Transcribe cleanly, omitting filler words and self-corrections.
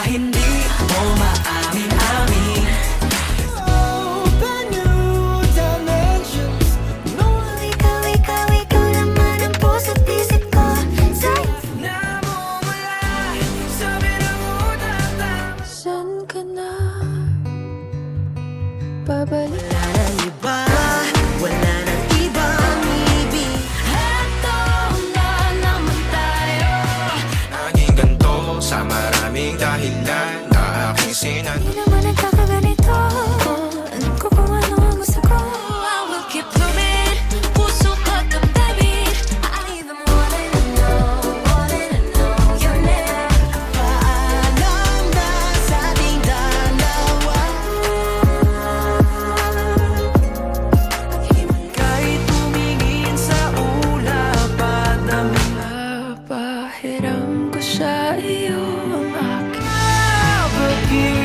hindi mo maamin-amin. Open new dimensions. No, Ikaw naman ang puso't isip ko sa'yo. namumula sa pinag-uutang. Saan ka na babalik? wala nang iba, wala nang ibang ibig. Eto na naman tayo. Naging ganito sa maraming dahilan na aking sinan. Di naman nagkakaganito. Alam ko kung ano ang gusto ko. I will keep moving. Puso ko damdamin. I even wanna know your name. Paalam na sa ating dalawa. Kahit tumingin sa ulap at namin, Papahiram ko sa iyo ang aking pag-ibig